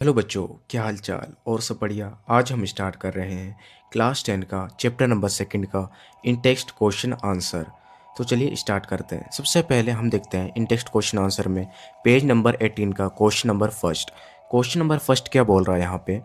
Hello बच्चों, क्या हाल चाल और सब बढ़िया। आज हम स्टार्ट कर रहे हैं क्लास 10 का चैप्टर नंबर सेकंड का इन टेक्स्ट क्वेश्चन आंसर। तो चलिए स्टार्ट करते हैं। सबसे पहले हम देखते हैं इन टेक्स्ट क्वेश्चन आंसर में पेज नंबर 18 का question number first. Question number first क्या बोल रहा है यहाँ पे?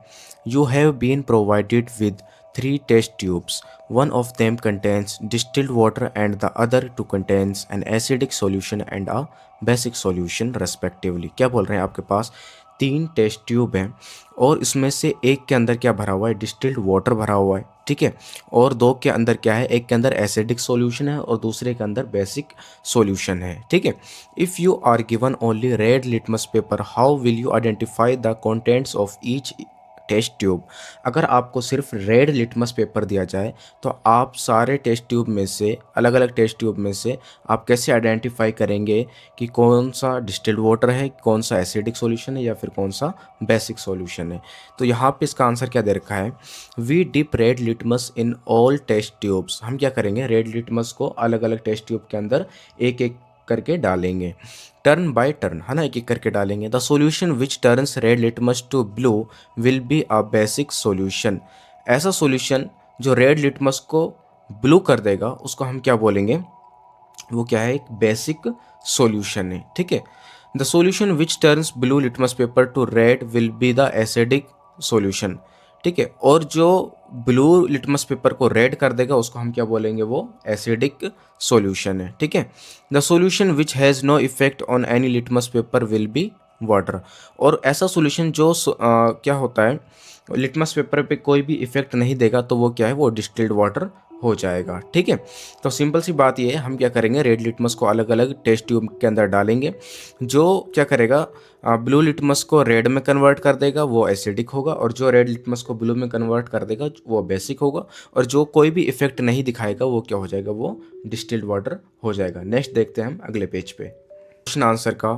You have been provided with 3 test tubes, one of them contains distilled water and the other two contains an acidic solution and a basic solution respectively. क्या बोल रहे हैं? आपके पास 3 टेस्ट ट्यूब हैं और इसमें से एक के अंदर क्या भरा हुआ है? डिस्टिल्ड वाटर भरा हुआ है, ठीक है। और 2 के अंदर क्या है? एक के अंदर एसिडिक सॉल्यूशन है और दूसरे के अंदर बेसिक सॉल्यूशन है, ठीक है। If you are given only red litmus paper, how will you identify the contents of each test tube? अगर आपको सिर्फ रेड लिटमस पेपर दिया जाए तो आप सारे टेस्ट ट्यूब में से, अलग अलग टेस्ट ट्यूब में से आप कैसे आइडेंटिफाई करेंगे कि कौन सा डिस्टिल्ड वाटर है, कौन सा एसिडिक सॉल्यूशन है या फिर कौन सा बेसिक सॉल्यूशन है? तो यहाँ पे इसका आंसर क्या दे रखा है? We dip red litmus in all test tubes. हम क्या करेंगे? रेड लिटमस को अलग अलग टेस्ट ट्यूब के अंदर एक एक करके डालेंगे, टर्न बाय टर्न, है ना, एक एक करके डालेंगे। The solution which turns red litmus to blue will be a basic solution. ऐसा सॉल्यूशन जो रेड लिटमस को ब्लू कर देगा उसको हम क्या बोलेंगे? वो क्या है? एक बेसिक सॉल्यूशन है, ठीक है। The solution which turns blue litmus paper two red will be the acidic solution, ठीक है। और जो ब्लू लिटमस पेपर को रेड कर देगा उसको हम क्या बोलेंगे? वो एसिडिक सॉल्यूशन है, ठीक है। The solution which has no effect on any litmus paper will be water. और ऐसा सॉल्यूशन जो क्या होता है, लिटमस पेपर पे कोई भी इफेक्ट नहीं देगा तो वो क्या है? वो डिस्टिल्ड वाटर हो जाएगा, ठीक है। तो सिंपल सी बात ये है, हम क्या करेंगे? रेड लिटमस को अलग अलग टेस्ट ट्यूब के अंदर डालेंगे। जो क्या करेगा? ब्लू लिटमस को रेड में कन्वर्ट कर देगा वो एसिडिक होगा, और जो रेड लिटमस को ब्लू में कन्वर्ट कर देगा वो बेसिक होगा, और जो कोई भी इफेक्ट नहीं दिखाएगा वो क्या हो जाएगा? वो डिस्टिल्ड वाटर हो जाएगा। नेक्स्ट देखते हैं हम अगले पेज पे क्वेश्चन आंसर का।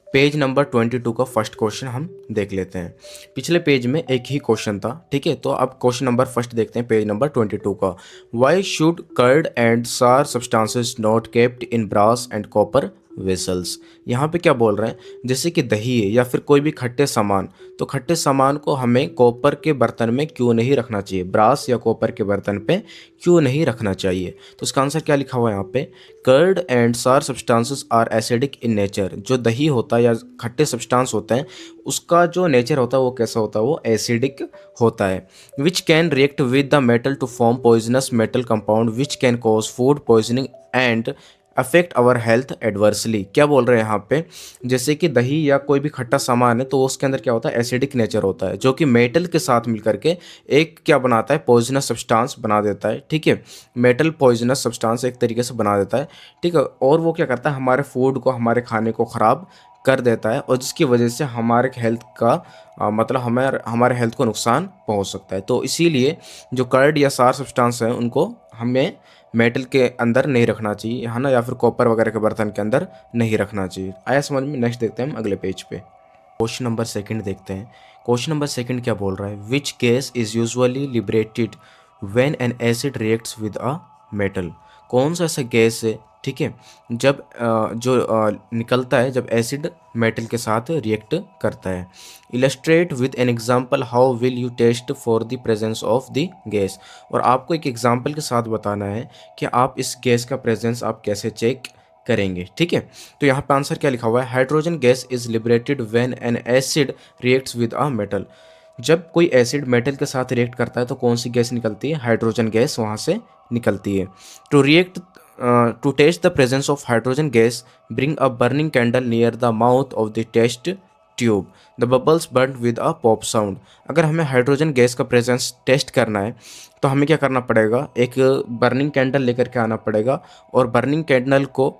पेज नंबर 22 का फर्स्ट क्वेश्चन हम देख लेते हैं। पिछले पेज में एक ही क्वेश्चन था, ठीक है। तो अब क्वेश्चन नंबर फर्स्ट देखते हैं पेज नंबर 22 का। Why should curd and sour substances not kept in brass and copper vessels? यहाँ पे क्या बोल रहे हैं? जैसे कि दही है या फिर कोई भी खट्टे सामान, तो खट्टे सामान को हमें कॉपर के बर्तन में क्यों नहीं रखना चाहिए? ब्रास या कॉपर के बर्तन पे क्यों नहीं रखना चाहिए? तो इसका आंसर क्या लिखा हुआ है यहाँ पे? Curd and sour substances are acidic in nature. जो दही होता है या खट्टे सब्सटेंस होते हैं उसका जो नेचर होता है वो कैसा होता है? वो एसिडिक होता है। Which can react with the metal to form poisonous metal compound which can cause food poisoning and affect our health adversely. क्या बोल रहे हैं यहाँ पे? जैसे कि दही या कोई भी खट्टा सामान है तो उसके अंदर क्या होता है? एसिडिक नेचर होता है, जो कि मेटल के साथ मिलकर के एक क्या बनाता है? पॉइजनस सब्सटेंस बना देता है, ठीक है। मेटल पॉइजनस सब्सटेंस एक तरीके से बना देता है, ठीक है। और वो क्या करता है? हमारे फूड को, हमारे खाने को ख़राब कर देता है, और जिसकी वजह से हमारे हेल्थ का मतलब हमारे हेल्थ को नुकसान पहुंच सकता है। तो इसीलिए जो कर्ड या सार सब्सटेंस हैं उनको हमें मेटल के अंदर नहीं रखना चाहिए, है ना, या फिर कॉपर वगैरह के बर्तन के अंदर नहीं रखना चाहिए। आया समझ में? नेक्स्ट देखते हैं हम अगले पेज पे। क्वेश्चन नंबर सेकंड देखते हैं। क्वेश्चन नंबर सेकंड क्या बोल रहा है? Which gas is usually liberated when an acid reacts with a metal? कौन सा ऐसा गैस है, ठीक है, जब निकलता है जब एसिड मेटल के साथ रिएक्ट करता है? Illustrate with an example how will you test for the presence of the gas. और आपको एक एग्जांपल के साथ बताना है कि आप इस गैस का प्रेजेंस आप कैसे चेक करेंगे, ठीक है। तो यहाँ पे आंसर क्या लिखा हुआ है? Hydrogen gas is liberated when an acid reacts with a metal. जब कोई एसिड मेटल के साथ रिएक्ट करता है तो कौन सी गैस निकलती है? हाइड्रोजन गैस वहाँ से निकलती है। To react to test the presence of hydrogen gas, bring a burning candle near the mouth of the test tube, the bubbles burn with a pop sound. अगर हमें हाइड्रोजन गैस का presence test करना है तो हमें क्या करना पड़ेगा? एक बर्निंग कैंडल लेकर के आना पड़ेगा, और बर्निंग कैंडल को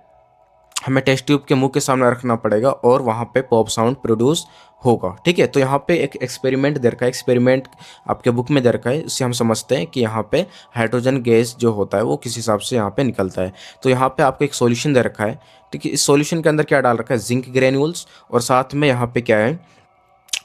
हमें टेस्ट ट्यूब के मुंह के सामने रखना पड़ेगा और वहाँ पे पॉप साउंड प्रोड्यूस होगा, ठीक है। तो यहाँ पे एक एक्सपेरिमेंट दे रखा है, एक्सपेरिमेंट आपके बुक में दे रखा है, इससे हम समझते हैं कि यहाँ पे हाइड्रोजन गैस जो होता है वो किस हिसाब से यहाँ पे निकलता है। तो यहाँ पे आपको एक सॉल्यूशन दे रखा है, ठीक है। इस सॉल्यूशन के अंदर क्या डाल रखा है? जिंक ग्रेन्यूल्स, और साथ में यहाँ पे क्या है?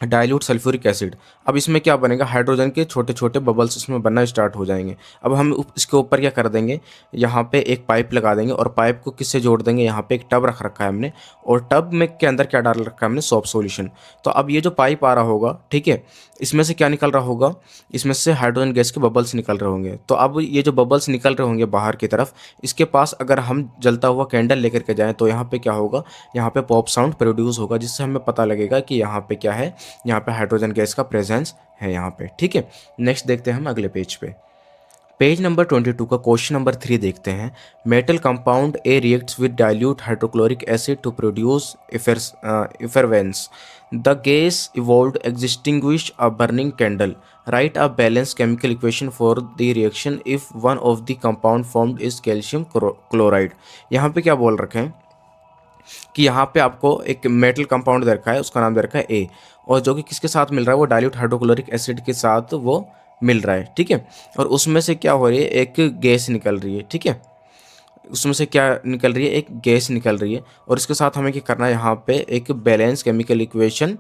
Dilute sulphuric acid. अब इसमें क्या बनेगा, हाइड्रोजन के छोटे छोटे बबल्स इसमें बनना स्टार्ट हो जाएंगे। अब हम इसके ऊपर क्या कर देंगे, यहाँ पे एक पाइप लगा देंगे और पाइप को किससे जोड़ देंगे, यहाँ पे एक टब रख रखा है हमने, और टब में के अंदर क्या डाल रखा है हमने, सॉफ्ट सॉल्यूशन। तो अब ये जो पाइप आ रहा होगा, ठीक है, इसमें से क्या निकल रहा होगा, इसमें से हाइड्रोजन गैस के बबल्स निकल रहे होंगे। तो अब ये जो बबल्स निकल रहे होंगे बाहर की तरफ, इसके पास अगर हम जलता हुआ कैंडल लेकर के जाएं तो यहाँ पे क्या होगा, यहाँ पे पॉप साउंड प्रोड्यूस होगा, जिससे हमें पता लगेगा कि यहाँ पे क्या है, यहाँ पे हाइड्रोजन गैस का प्रेजेंस है यहाँ पे। ठीक है, नेक्स्ट देखते हैं हम अगले पेज पे। पेज नंबर 22 का क्वेश्चन नंबर 3 देखते हैं। Metal compound A reacts with dilute hydrochloric acid to produce effervescence. The gas evolved extinguish a burning candle. Write a balance chemical equation for the reaction if one of the compound formed is calcium chloride. यहाँ पे क्या बोल रखे हैं कि यहाँ पे आपको एक मेटल कंपाउंड दे रखा है, उसका नाम दे रखा है ए, और जो कि किसके साथ मिल रहा है, वो डाइल्यूट हाइड्रोक्लोरिक एसिड के साथ वो मिल रहा है। ठीक है, और उसमें से क्या हो रही है, एक गैस निकल रही है। ठीक है, उसमें से क्या निकल रही है, एक गैस निकल रही है, और इसके साथ हमें क्या करना है, यहाँ पे एक बैलेंस केमिकल इक्वेशन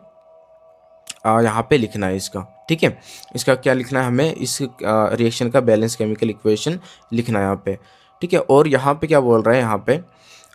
यहाँ पे लिखना है इसका। ठीक है, इसका क्या लिखना है हमें, इस रिएक्शन का बैलेंस केमिकल इक्वेशन लिखना है यहाँ पे। ठीक है, और यहाँ पे क्या बोल रहा है यहाँ पे,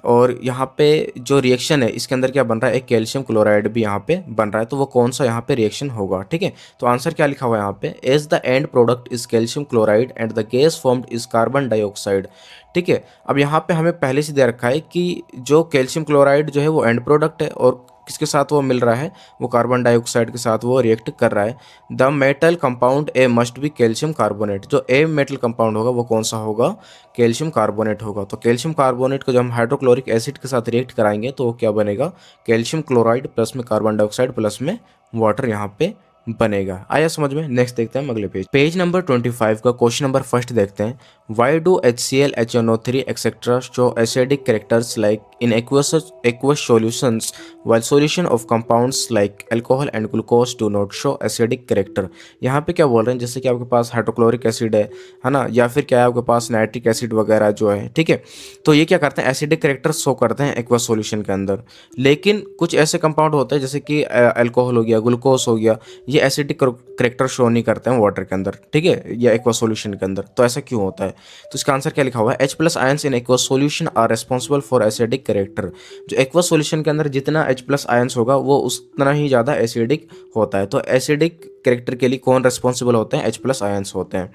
और यहाँ पे जो रिएक्शन है इसके अंदर क्या बन रहा है, एक कैल्शियम क्लोराइड भी यहाँ पे बन रहा है। तो वो कौन सा यहाँ पे रिएक्शन होगा। ठीक है, तो आंसर क्या लिखा हुआ है यहाँ पे, as the end product is calcium chloride and the gas formed is carbon dioxide. ठीक है, अब यहाँ पे हमें पहले से दे रखा है कि जो कैल्शियम क्लोराइड जो है वो एंड प्रोडक्ट है, और किसके साथ वो मिल रहा है, वो कार्बन डाइऑक्साइड के साथ वो रिएक्ट कर रहा है। The metal compound A must be calcium carbonate. जो ए मेटल कंपाउंड होगा वो कौन सा होगा, कैल्शियम कार्बोनेट होगा। तो कैल्शियम कार्बोनेट को जब हम हाइड्रोक्लोरिक एसिड के साथ रिएक्ट कराएंगे तो वो क्या बनेगा, कैल्शियम क्लोराइड प्लस में कार्बन डाइऑक्साइड प्लस में वाटर यहाँ पे बनेगा। आया समझ में। नेक्स्ट देखते हैं हम अगले पेज। पेज नंबर 25 का क्वेश्चन नंबर फर्स्ट देखते हैं। Why do HCl HNO3 etcetera show acidic characters like in aqueous solutions while solution of compounds like alcohol and glucose do not show acidic character। यहाँ पे क्या बोल रहे हैं, जैसे कि आपके पास हाइड्रोक्लोरिक एसिड है ना, या फिर क्या है आपके पास नाइट्रिक एसिड वगैरह जो है। ठीक है, तो ये क्या करते हैं, एसिडिक कैरेक्टर शो करते हैं एक्वा सॉल्यूशन के अंदर। लेकिन कुछ ऐसे कंपाउंड होते हैं जैसे कि अल्कोहल हो गया, ग्लूकोज हो गया, ये एसिडिक कैरेक्टर शो नहीं करते हैं वाटर के अंदर। ठीक है, या एक्वा सॉल्यूशन के अंदर। तो ऐसा क्यों होता है, तो इसका आंसर क्या लिखा हुआ है, H+ ions in aqua solution are responsible for acidic character. जो एक्वा सॉल्यूशन के अंदर जितना H+ आयंस होगा वो उतना ही ज़्यादा एसिडिक होता है। तो एसिडिक कैरेक्टर के लिए कौन रेस्पॉन्सिबल होते हैं, H+ आयंस होते हैं।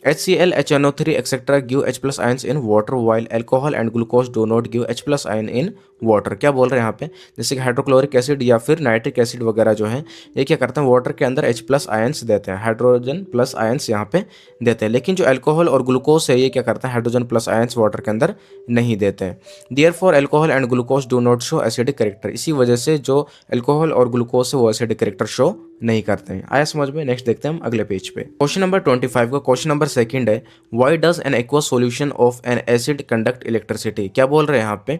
HCl HNO3 etcetera give H+ ions in water while alcohol and glucose do not give H+ ion in water. क्या बोल रहे हैं यहाँ पे, जैसे कि हाइड्रोक्लोरिक एसिड या फिर नाइट्रिक एसिड वगैरह जो है, ये क्या करते हैं, वाटर के अंदर H+ आयंस देते हैं, हाइड्रोजन प्लस आयंस यहाँ पे देते हैं। लेकिन जो अल्कोहल और ग्लूकोज है ये क्या करते हैं, हाइड्रोजन प्लस आयंस वाटर के अंदर नहीं देते हैं। Therefore alcohol and glucose do not show acidic character. इसी वजह से जो अल्कोहल और ग्लूकोज है वो एसिडिक कैरेक्टर शो नहीं करते हैं। आया समझ में। नेक्स्ट देखते हैं हम अगले पेज पे। क्वेश्चन नंबर 25 का क्वेश्चन नंबर सेकंड है, why does N aqua solution of an acid conduct electricity. क्या बोल रहे हैं यहाँ पे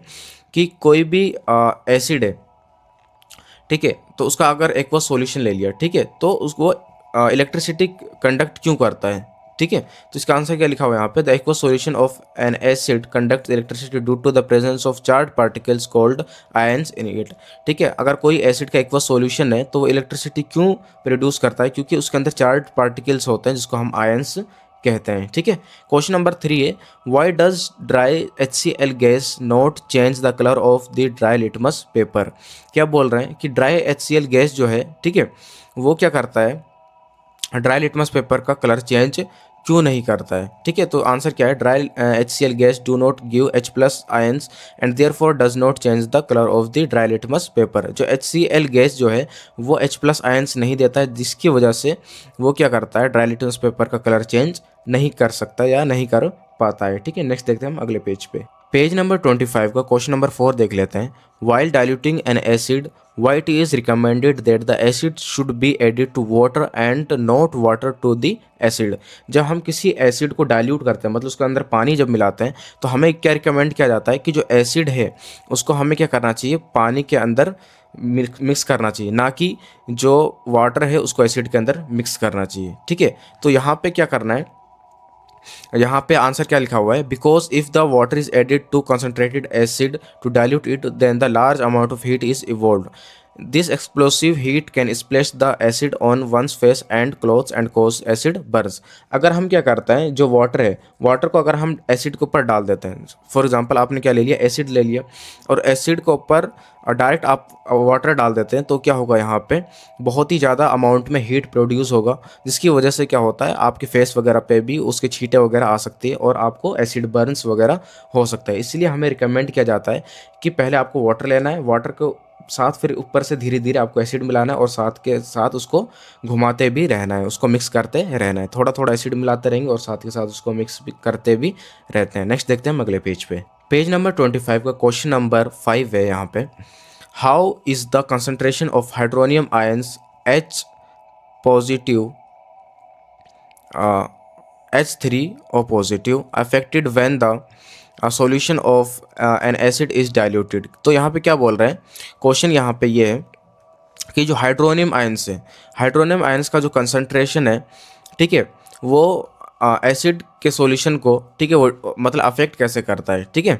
कि कोई भी एसिड है, ठीक है, तो उसका अगर एक्वा सॉल्यूशन ले लिया, ठीक है, तो उसको इलेक्ट्रिसिटी कंडक्ट क्यों करता है। ठीक है, तो इसका आंसर क्या लिखा हुआ है यहाँ पे, the aqua solution of an acid conduct electricity due to the presence of charge particles called ions in it. ठीक है, अगर कोई एसिड का एक्वा सॉल्यूशन है तो वो इलेक्ट्रिसिटी क्यों प्रोड्यूस करता है, क्योंकि उसके अंदर चार्ज पार्टिकल्स होते हैं जिसको हम आयंस कहते हैं। ठीक है, क्वेश्चन नंबर 3 है, why does dry HCl gas not change the colour of the dry litmus paper. क्या बोल रहे हैं कि ड्राई HCl गैस जो है, ठीक है, वो क्या करता है, ड्राई लिटमस पेपर का कलर चेंज क्यों नहीं करता है। ठीक है, तो आंसर क्या है, dry HCl gas do not give H+ ions and therefore does not change the colour of the dry litmus paper. जो HCl गैस जो है वो H+ आयंस नहीं देता है, जिसकी वजह से वो क्या करता है, ड्राई लिटमस पेपर का कलर चेंज नहीं कर सकता या नहीं कर पाता है। ठीक है, नेक्स्ट देखते हैं हम अगले पेज पे। पेज नंबर 25 का क्वेश्चन नंबर 4 देख लेते हैं। While diluting N acid why it is recommended that the acid should be added to water and not water to the acid। जब हम किसी एसिड को डाइल्यूट करते हैं, मतलब उसके अंदर पानी जब मिलाते हैं, तो हमें क्या रिकमेंड किया जाता है कि जो एसिड है उसको हमें क्या करना चाहिए, पानी के अंदर मिक्स करना चाहिए, ना कि जो वाटर है उसको एसिड के अंदर मिक्स करना चाहिए। ठीक है, तो यहाँ पे क्या करना है, यहाँ पे आंसर क्या लिखा हुआ है, because if the water is added to concentrated acid to dilute it then the large amount of heat is evolve. This explosive heat can splash the acid on one's face and clothes and cause acid burns. अगर हम क्या करते हैं, जो water है, water को अगर हम एसिड के ऊपर डाल देते हैं, फॉर एग्जांपल आपने क्या ले लिया, एसिड ले लिया, और एसिड के ऊपर डायरेक्ट आप वाटर डाल देते हैं, तो क्या होगा, यहाँ पे बहुत ही ज़्यादा अमाउंट में हीट प्रोड्यूस होगा, जिसकी वजह से क्या होता है, आपके फेस वगैरह पे भी उसके छींटे वगैरह आ सकती है और आपको एसिड बर्न्स वगैरह हो सकता है। इसलिए हमें रिकमेंड किया जाता है कि पहले आपको वाटर लेना है, वाटर को साथ फिर ऊपर से धीरे धीरे आपको एसिड मिलाना है और साथ के साथ उसको घुमाते भी रहना है, उसको मिक्स करते रहना है, थोड़ा थोड़ा एसिड मिलाते रहेंगे और साथ के साथ उसको मिक्स भी करते भी रहते हैं। नेक्स्ट देखते हैं हम अगले पेज पे। पेज नंबर 25 का क्वेश्चन नंबर 5 है यहाँ पे। How is the concentration of hydronium ions H positive H3 O positive affected when the solution of an acid is diluted. तो यहाँ पे क्या बोल रहे हैं, क्वेश्चन यहाँ पे ये है कि जो हाइड्रोनियम आयंस है, हाइड्रोनियम आयंस का जो कंसंट्रेशन है, ठीक है, वो एसिड के सॉल्यूशन को, ठीक है, वो मतलब अफेक्ट कैसे करता है, ठीक है।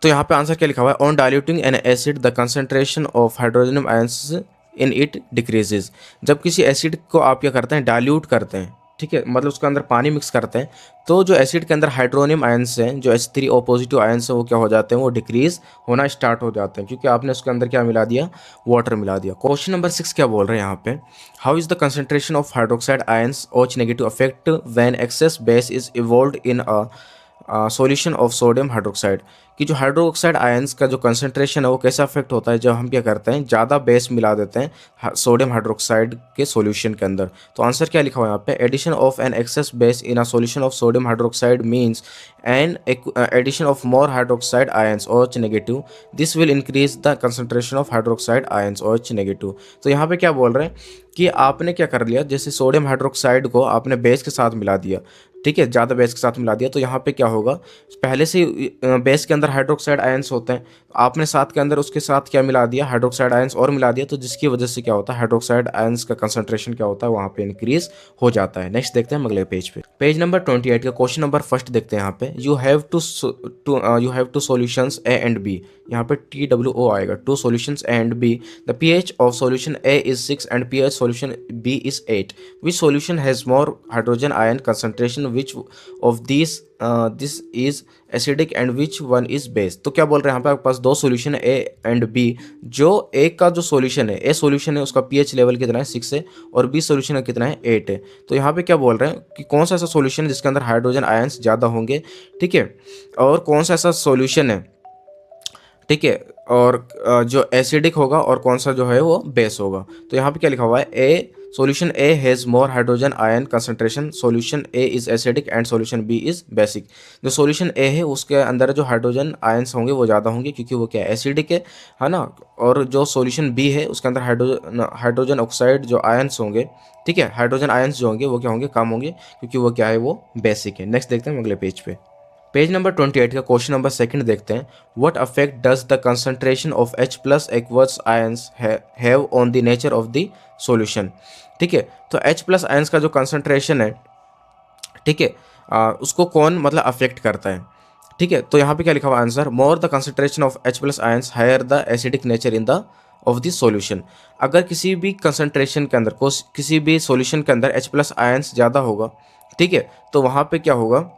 तो यहाँ पे आंसर क्या लिखा हुआ है, on diluting N acid the concentration of hydrogen ions in it decreases. जब किसी एसिड को आप क्या करते हैं, डाइल्यूट करते हैं, ठीक है, मतलब उसके अंदर पानी मिक्स करते हैं, तो जो एसिड के अंदर हाइड्रोनियम आयंस हैं, जो H3O पॉजिटिव आयंस हैं, वो क्या हो जाते हैं, वो डिक्रीज होना स्टार्ट हो जाते हैं, क्योंकि आपने उसके अंदर क्या मिला दिया, वाटर मिला दिया। क्वेश्चन नंबर 6 क्या बोल रहे हैं यहाँ पे, how is the concentration of hydroxide ions OH negative affect when excess base is evolved in a solution of sodium hydroxide. कि जो हाइड्रोक्साइड आयंस का जो कंसंट्रेशन है वो कैसे अफेक्ट होता है जब हम क्या करते हैं, ज़्यादा बेस मिला देते हैं सोडियम हाइड्रोक्साइड के सॉल्यूशन के अंदर। तो आंसर क्या लिखा हुआ है यहाँ पे, addition of an excess base in a solution of sodium hydroxide means an addition of more hydroxide ions OH negative, this will increase the concentration of hydroxide ions OH negative. तो यहाँ पे क्या बोल रहे हैं कि आपने क्या कर लिया, जैसे सोडियम हाइड्रोक्साइड को आपने बेस के साथ मिला दिया, ठीक है, ज़्यादा बेस के साथ मिला दिया, तो यहाँ पे क्या होगा, पहले से बेस के अंदर हाइड्रोक्साइड आयंस होते हैं, आपने साथ के अंदर उसके साथ क्या मिला दिया, हाइड्रोक्साइड आयंस और मिला दिया, तो जिसकी वजह से क्या होता है, हाइड्रोक्साइड आयंस का कंसंट्रेशन क्या होता है, वहाँ पे इंक्रीज हो जाता है। नेक्स्ट देखते हैं हम अगले पेज पे। पेज नंबर 28 का क्वेश्चन नंबर फर्स्ट देखते हैं यहाँ पे, you have two solutions A and B। यहाँ पे TWO आएगा, two solutions A and B, the pH of solution A is 6 and pH solution B is 8, which solution has more hydrogen ion concentration, which of this is acidic and which one is base. तो क्या बोल रहे हैं यहाँ पे, आपके पास दो solution है A एंड B, जो एक का जो सॉल्यूशन है, A सॉल्यूशन है, उसका pH लेवल कितना है, 6 है, और B सॉल्यूशन है कितना है, 8 है। तो यहाँ पे क्या बोल रहे हैं कि कौन सा ऐसा सॉल्यूशन है जिसके अंदर हाइड्रोजन आयंस ज़्यादा होंगे, ठीक है, और कौन सा ऐसा सॉल्यूशन है, ठीक है, और जो एसिडिक होगा और कौन सा जो है वो बेस होगा। तो यहाँ पे क्या लिखा हुआ है, A solution A has more hydrogen ion concentration, solution A is acidic and solution B is basic. जो सॉल्यूशन ए है उसके अंदर जो हाइड्रोजन आयंस होंगे वो ज़्यादा होंगे, क्योंकि वो क्या है, एसिडिक है ना। और जो सॉल्यूशन बी है उसके अंदर हाइड्रोजन ऑक्साइड जो आयंस होंगे, ठीक है, हाइड्रोजन आयंस जो होंगे वो क्या होंगे, कम होंगे, क्योंकि वो क्या है, वो बेसिक है। नेक्स्ट देखते हैं हम अगले पेज पे। पेज नंबर 28 का क्वेश्चन नंबर सेकंड देखते हैं, what affect does the concentration of H plus aqueous ions have on the nature of the solution. ठीक है, तो H प्लस आयंस का जो कंसंट्रेशन है, ठीक है, उसको कौन मतलब अफेक्ट करता है, ठीक है। तो यहाँ पे क्या लिखा हुआ answer, more the concentration of H plus ions higher the acidic nature in the of the solution. अगर किसी भी कंसंट्रेशन के अंदर किसी भी सॉल्यूशन के अंदर H प्लस आयंस ज़्यादा होगा, ठीक है, तो वहाँ पे क्या होगा,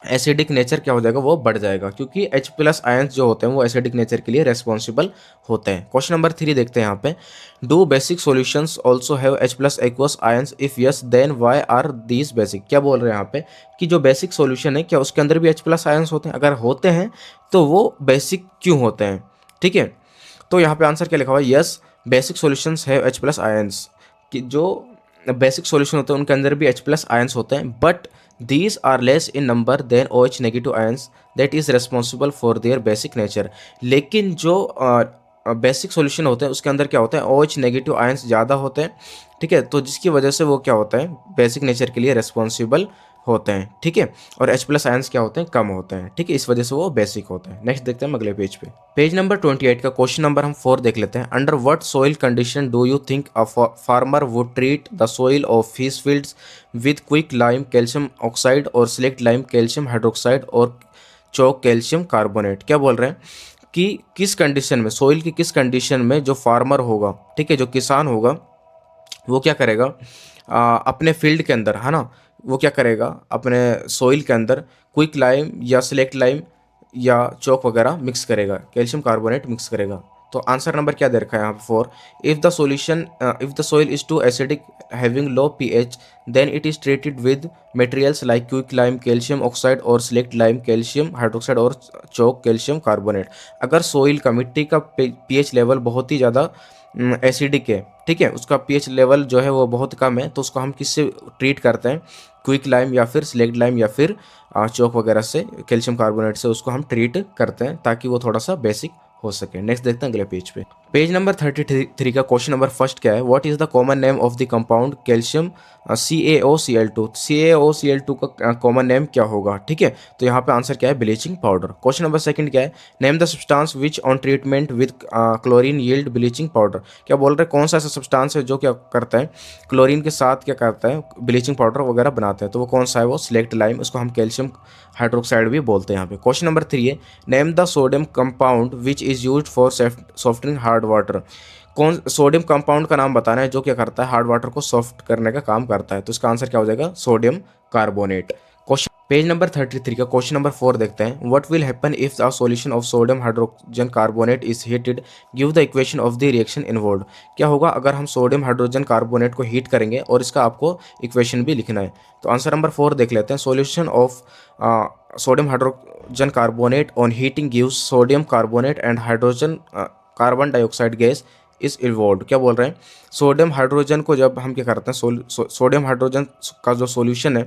एसिडिक नेचर क्या हो जाएगा, वो बढ़ जाएगा, क्योंकि H प्लस आयंस जो होते हैं वो एसिडिक नेचर के लिए रेस्पॉन्सिबल होते हैं। क्वेश्चन नंबर 3 देखते हैं यहाँ पे, do basic solutions also have H plus aqueous ions, if yes then why are these basic. क्या बोल रहे हैं यहाँ पे कि जो बेसिक सॉल्यूशन है क्या उसके अंदर भी H प्लस आयंस होते हैं, अगर होते हैं तो वो बेसिक क्यों होते हैं, ठीक है। तो यहाँ पे आंसर क्या लिखा हुआ है, yes basic solutions have H plus ions, कि जो बेसिक सॉल्यूशन होते हैं उनके अंदर भी H प्लस आयंस होते हैं, but these are less in number than OH negative ions that is responsible for their basic nature। लेकिन जो बेसिक सॉल्यूशन होते हैं उसके अंदर क्या होता है, OH नेगेटिव आयंस ज़्यादा होते हैं, ठीक है, तो जिसकी वजह से वो क्या होता है, बेसिक नेचर के लिए रेस्पॉन्सिबल होते हैं, ठीक है, और H प्लस आयंस क्या होते हैं, कम होते हैं, ठीक है, इस वजह से वो बेसिक होते हैं। नेक्स्ट देखते हैं हम अगले पेज पे। पेज नंबर 28 का क्वेश्चन नंबर हम 4 देख लेते हैं, under what soil condition do you think a farmer would treat the soil of his fields with quick lime calcium oxide और सिलेक्ट लाइम कैल्शियम हाइड्रोक्साइड और चौक कैल्शियम कार्बोनेट। क्या बोल रहे हैं कि किस कंडीशन में, सोइल की किस कंडीशन में जो फार्मर होगा, ठीक है, जो किसान होगा वो क्या करेगा, अपने फील्ड के अंदर, है ना, वो क्या करेगा अपने सोइल के अंदर क्विक लाइम या सिलेक्ट लाइम या चौक वगैरह मिक्स करेगा, कैल्शियम कार्बोनेट मिक्स करेगा। तो आंसर नंबर क्या दे रखा है यहाँ पे 4। If the solution, if the soil is too acidic having low pH then it is treated with materials like quick lime calcium oxide और सिलेक्ट लाइम कैल्शियम हाइड्रोक्साइड और चौक कैल्शियम कार्बोनेट। अगर soil का, मिट्टी का pH level बहुत ही ज़्यादा acidic है, ठीक है, उसका पीएच लेवल जो है वो बहुत कम है, तो उसको हम किससे ट्रीट करते हैं, क्विक लाइम या फिर स्लेक्ट लाइम या फिर चौक वगैरह से, कैल्शियम कार्बोनेट से उसको हम ट्रीट करते हैं ताकि वो थोड़ा सा बेसिक हो सके। नेक्स्ट देखते हैं अगले पेज पे। पेज नंबर 33 का क्वेश्चन नंबर फर्स्ट क्या है, what is the common name of the compound calcium CaOCl2। CaOCl2 का कॉमन नेम क्या होगा, ठीक है, तो यहाँ पे आंसर क्या है, bleaching powder. Question number second क्या है, name the substance which on treatment with chlorine yield bleaching powder. क्या बोल रहे हैं, कौन सा ऐसा सब्सटेंस है जो क्या करता है, क्लोरीन के साथ क्या करता है, ब्लीचिंग पाउडर वगैरह बनाते हैं, तो वो कौन सा है, वो सिलेक्ट लाइम, उसको हम कैल्शियम हाइड्रोक्साइड भी बोलते हैं यहाँ पे। क्वेश्चन नंबर 3 है, name the sodium compound which is used for softening hard water. कौन सोडियम कंपाउंड का नाम बताना है जो क्या करता है, हार्ड वाटर को सॉफ्ट करने का काम करता है, तो इसका आंसर क्या हो जाएगा, sodium carbonate. Question page number 33 का क्वेश्चन नंबर 4 देखते हैं, what will happen if the solution of sodium hydrogen carbonate is heated, give the equation of the reaction involved. क्या होगा अगर हम सोडियम हाइड्रोजन कार्बोनेट को हीट करेंगे और इसका आपको इक्वेशन भी लिखना है। तो आंसर नंबर 4 देख लेते हैं, solution of sodium hydrogen carbonate on heating gives sodium carbonate and hydrogen carbon dioxide gas इस इन्वॉल्व। क्या बोल रहे हैं, सोडियम हाइड्रोजन को जब हम क्या करते हैं, सोडियम हाइड्रोजन का जो सॉल्यूशन है,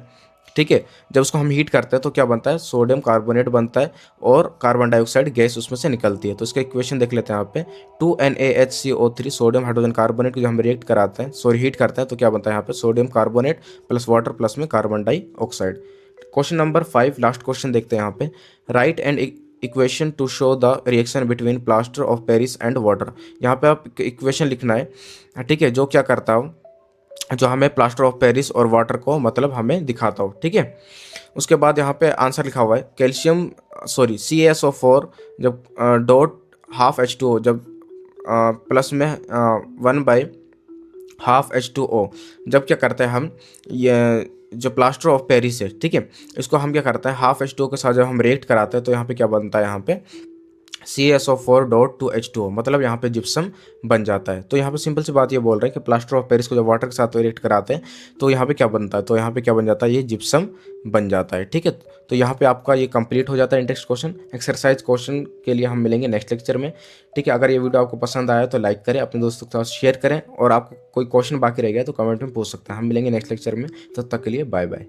ठीक है, जब उसको हम हीट करते हैं तो क्या बनता है, सोडियम कार्बोनेट बनता है और कार्बन डाइऑक्साइड गैस उसमें से निकलती है। तो इसका इक्वेशन देख लेते हैं यहाँ पे, 2NaHCO3 सोडियम हाइड्रोजन कार्बोनेट को जो हम रिएक्ट कराते हैं, सॉरी हीट करते हैं, तो क्या बनता है यहाँ पे, sodium carbonate plus water plus में carbon dioxide. Question number 5 last question देखते हैं यहाँ पे, write and equation to show the reaction between plaster of Paris and water. यहाँ पे आप इक्वेशन लिखना है, ठीक है, जो क्या करता हो, जो हमें प्लास्टर ऑफ पेरिस और वाटर को मतलब हमें दिखाता हो, ठीक है। उसके बाद यहाँ पे आंसर लिखा हुआ है, कैल्शियम सॉरी CaSO4 जब डॉट हाफ H2O जब प्लस में 1/12 H2O, जब क्या करते हैं हम, ये जो प्लास्टर ऑफ पेरिस है, ठीक है, इसको हम क्या करते हैं, हाफ H2O के साथ जब हम रिएक्ट कराते हैं तो यहाँ पे क्या बनता है, यहाँ पे CaSO4.2H2O, मतलब यहाँ पे जिप्सम बन जाता है। तो यहाँ पे सिंपल सी बात ये बोल रहे हैं कि प्लास्टर ऑफ पेरिस को जब वाटर के साथ रिएक्ट कराते हैं तो यहाँ पे क्या बनता है, तो यहाँ पे क्या बन जाता है, ये जिप्सम बन जाता है, ठीक है। तो यहाँ पे आपका ये कंप्लीट हो जाता है इंटेक्स्ट क्वेश्चन। एक्सरसाइज क्वेश्चन के लिए हम मिलेंगे नेक्स्ट लेक्चर में, ठीक है। अगर ये वीडियो आपको पसंद आया तो लाइक करें, अपने दोस्तों के साथ शेयर करें, और आपको कोई क्वेश्चन बाकी रह गया तो कमेंट में पूछ सकते हैं। हम मिलेंगे नेक्स्ट लेक्चर में, तब तक के लिए बाय बाय।